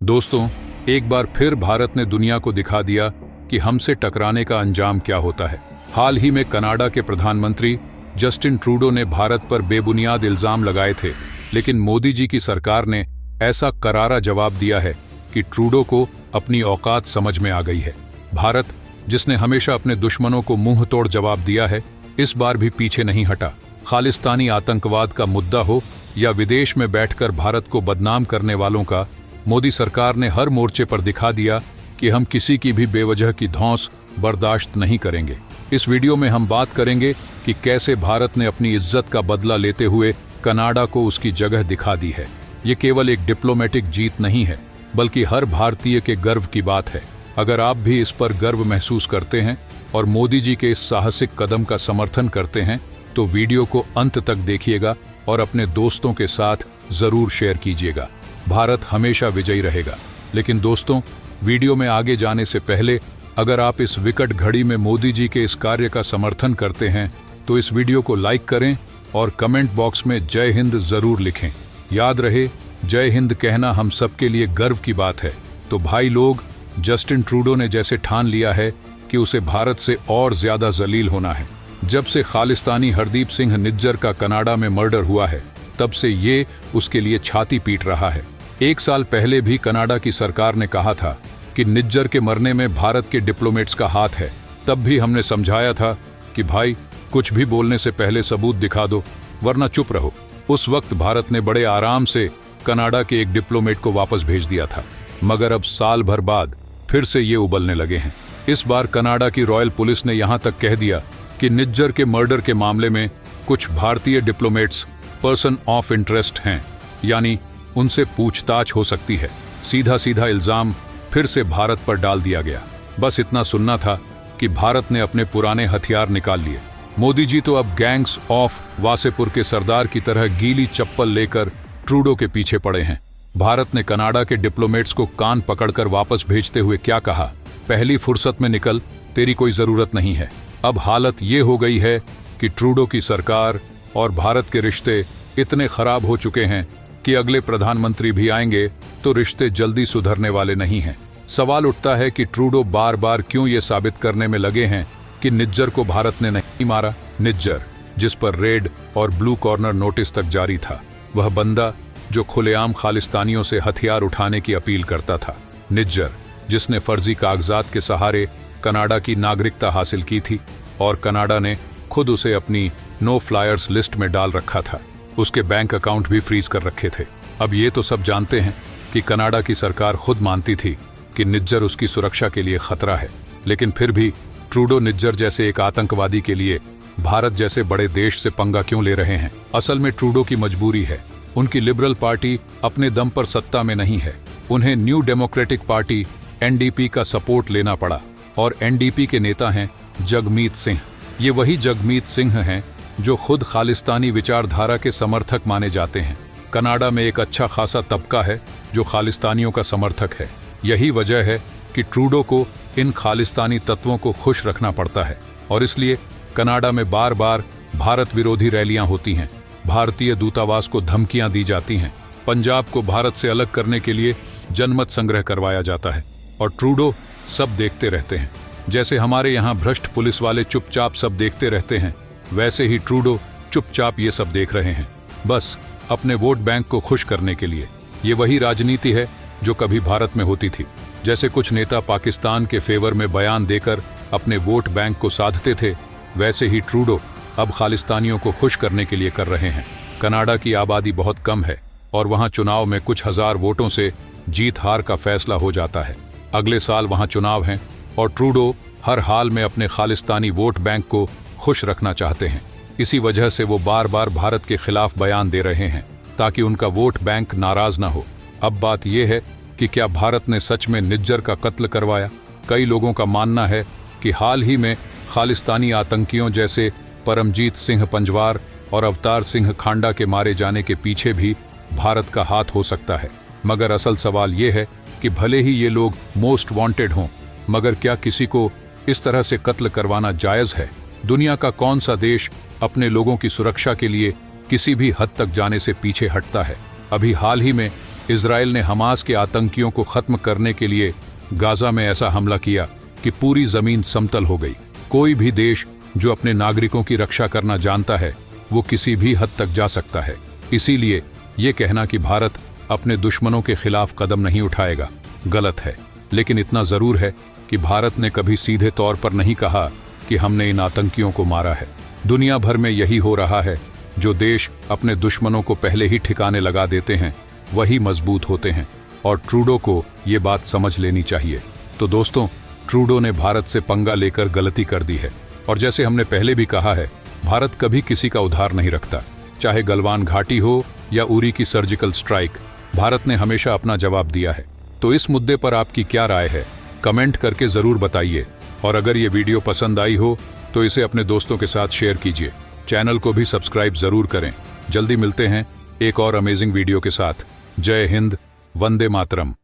दोस्तों, एक बार फिर भारत ने दुनिया को दिखा दिया कि हमसे टकराने का अंजाम क्या होता है। हाल ही में कनाडा के प्रधानमंत्री जस्टिन ट्रूडो ने भारत पर बेबुनियाद इल्जाम लगाए थे, लेकिन मोदी जी की सरकार ने ऐसा करारा जवाब दिया है कि ट्रूडो को अपनी औकात समझ में आ गई है। भारत, जिसने हमेशा अपने दुश्मनों को मुंह तोड़ जवाब दिया है, इस बार भी पीछे नहीं हटा। खालिस्तानी आतंकवाद का मुद्दा हो या विदेश में बैठकर भारत को बदनाम करने वालों का, मोदी सरकार ने हर मोर्चे पर दिखा दिया कि हम किसी की भी बेवजह की धौंस बर्दाश्त नहीं करेंगे। इस वीडियो में हम बात करेंगे कि कैसे भारत ने अपनी इज्जत का बदला लेते हुए कनाडा को उसकी जगह दिखा दी है। ये केवल एक डिप्लोमेटिक जीत नहीं है, बल्कि हर भारतीय के गर्व की बात है। अगर आप भी इस पर गर्व महसूस करते हैं और मोदी जी के इस साहसिक कदम का समर्थन करते हैं, तो वीडियो को अंत तक देखिएगा और अपने दोस्तों के साथ जरूर शेयर कीजिएगा। भारत हमेशा विजयी रहेगा। लेकिन दोस्तों, वीडियो में आगे जाने से पहले अगर आप इस विकट घड़ी में मोदी जी के इस कार्य का समर्थन करते हैं, तो इस वीडियो को लाइक करें और कमेंट बॉक्स में जय हिंद जरूर लिखें। याद रहे, जय हिंद कहना हम सबके लिए गर्व की बात है। तो भाई लोग, जस्टिन ट्रूडो ने जैसे ठान लिया है कि उसे भारत से और ज्यादा जलील होना है। जब से खालिस्तानी हरदीप सिंह निज्जर का कनाडा में मर्डर हुआ है, तब से ये उसके लिए छाती पीट रहा है। 1 साल पहले भी कनाडा की सरकार ने कहा था कि निज्जर के मरने में भारत के डिप्लोमेट्स का हाथ है। तब भी हमने समझाया था कि भाई, कुछ भी बोलने से पहले सबूत दिखा दो, वरना चुप रहो। उस वक्त भारत ने बड़े आराम से कनाडा के एक डिप्लोमेट को वापस भेज दिया था, मगर अब साल भर बाद फिर से ये उबलने लगे हैं। इस बार कनाडा की रॉयल पुलिस ने यहां तक कह दिया कि निज्जर के मर्डर के मामले में कुछ भारतीय डिप्लोमेट्स पर्सन ऑफ इंटरेस्ट हैं, यानी उनसे पूछताछ हो सकती है। सीधा सीधा इल्जाम फिर से भारत पर डाल दिया गया। बस इतना सुनना था कि भारत ने अपने पुराने हथियार निकाल लिए। मोदी जी तो अब गैंग्स ऑफ वासेपुर के सरदार की तरह गीली चप्पल लेकर ट्रूडो के पीछे पड़े हैं। भारत ने कनाडा के डिप्लोमेट्स को कान पकड़कर वापस भेजते हुए क्या कहा? पहली फुर्सत में निकल, तेरी कोई जरूरत नहीं है। अब हालत ये हो गई है कि ट्रूडो की सरकार और भारत के रिश्ते इतने खराब हो चुके हैं कि अगले प्रधानमंत्री भी आएंगे तो रिश्ते जल्दी सुधरने वाले नहीं हैं। सवाल उठता है कि ट्रूडो बार बार क्यों ये साबित करने में लगे हैं कि निज्जर को भारत ने नहीं मारा। निज्जर, जिस पर रेड और ब्लू कॉर्नर नोटिस तक जारी था, वह बंदा जो खुलेआम खालिस्तानियों से हथियार उठाने की अपील करता था। निज्जर, जिसने फर्जी कागजात के सहारे कनाडा की नागरिकता हासिल की थी और कनाडा ने खुद उसे अपनी नो फ्लायर्स लिस्ट में डाल रखा था। उसके बैंक अकाउंट भी फ्रीज कर रखे थे। अब ये तो सब जानते हैं कि कनाडा की सरकार खुद मानती थी कि निज्जर उसकी सुरक्षा के लिए खतरा है, लेकिन फिर भी ट्रूडो निज्जर जैसे एक आतंकवादी के लिए भारत जैसे बड़े देश से पंगा क्यों ले रहे हैं? असल में ट्रूडो की मजबूरी है। उनकी लिबरल पार्टी अपने दम पर सत्ता में नहीं है। उन्हें न्यू डेमोक्रेटिक पार्टी एनडीपी का सपोर्ट लेना पड़ा, और एनडीपी के नेता हैं जगमीत सिंह। ये वही जगमीत सिंह हैं जो खुद खालिस्तानी विचारधारा के समर्थक माने जाते हैं। कनाडा में एक अच्छा खासा तबका है जो खालिस्तानियों का समर्थक है। यही वजह है कि ट्रूडो को इन खालिस्तानी तत्वों को खुश रखना पड़ता है, और इसलिए कनाडा में बार बार भारत विरोधी रैलियां होती हैं। भारतीय दूतावास को धमकियां दी जाती हैं। पंजाब को भारत से अलग करने के लिए जनमत संग्रह करवाया जाता है, और ट्रूडो सब देखते रहते हैं। जैसे हमारे यहाँ भ्रष्ट पुलिस वाले चुपचाप सब देखते रहते हैं, वैसे ही ट्रूडो चुपचाप ये सब देख रहे हैं, बस अपने वोट बैंक को खुश करने के लिए। ये वही राजनीति है जो कभी भारत में होती थी। जैसे कुछ नेता पाकिस्तान के फेवर में बयान देकर अपने वोट बैंक को साधते थे, वैसे ही ट्रूडो अब खालिस्तानियों को खुश करने के लिए कर रहे हैं। कनाडा की आबादी बहुत कम है और वहाँ चुनाव में कुछ हजार वोटों से जीत हार का फैसला हो जाता है। अगले साल वहाँ चुनाव हैं और ट्रूडो हर हाल में अपने खालिस्तानी वोट बैंक को खुश रखना चाहते हैं। इसी वजह से वो बार बार भारत के खिलाफ बयान दे रहे हैं, ताकि उनका वोट बैंक नाराज ना हो। अब बात यह है कि क्या भारत ने सच में निज्जर का कत्ल करवाया? कई लोगों का मानना है कि हाल ही में खालिस्तानी आतंकियों जैसे परमजीत सिंह पंजवार और अवतार सिंह खांडा के मारे जाने के पीछे भी भारत का हाथ हो सकता है। मगर असल सवाल ये है कि भले ही ये लोग मोस्ट वांटेड हों, मगर क्या किसी को इस तरह से कत्ल करवाना जायज़ है? दुनिया का कौन सा देश अपने लोगों की सुरक्षा के लिए किसी भी हद तक जाने से पीछे हटता है? अभी हाल ही में इजराइल ने हमास के आतंकियों को खत्म करने के लिए गाजा में ऐसा हमला किया कि पूरी जमीन समतल हो गई। कोई भी देश जो अपने नागरिकों की रक्षा करना जानता है वो किसी भी हद तक जा सकता है। इसीलिए ये कहना कि भारत अपने दुश्मनों के खिलाफ कदम नहीं उठाएगा गलत है। लेकिन इतना जरूर है कि भारत ने कभी सीधे तौर पर नहीं कहा कि हमने इन आतंकियों को मारा है। दुनिया भर में यही हो रहा है। जो देश अपने दुश्मनों को पहले ही ठिकाने लगा देते हैं वही मजबूत होते हैं, और ट्रूडो को ये बात समझ लेनी चाहिए। तो दोस्तों, ट्रूडो ने भारत से पंगा लेकर गलती कर दी है, और जैसे हमने पहले भी कहा है, भारत कभी किसी का उधार नहीं रखता। चाहे गलवान घाटी हो या उरी की सर्जिकल स्ट्राइक, भारत ने हमेशा अपना जवाब दिया है। तो इस मुद्दे पर आपकी क्या राय है, कमेंट करके जरूर बताइए। और अगर ये वीडियो पसंद आई हो तो इसे अपने दोस्तों के साथ शेयर कीजिए। चैनल को भी सब्सक्राइब जरूर करें। जल्दी मिलते हैं एक और अमेजिंग वीडियो के साथ। जय हिंद, वंदे मातरम।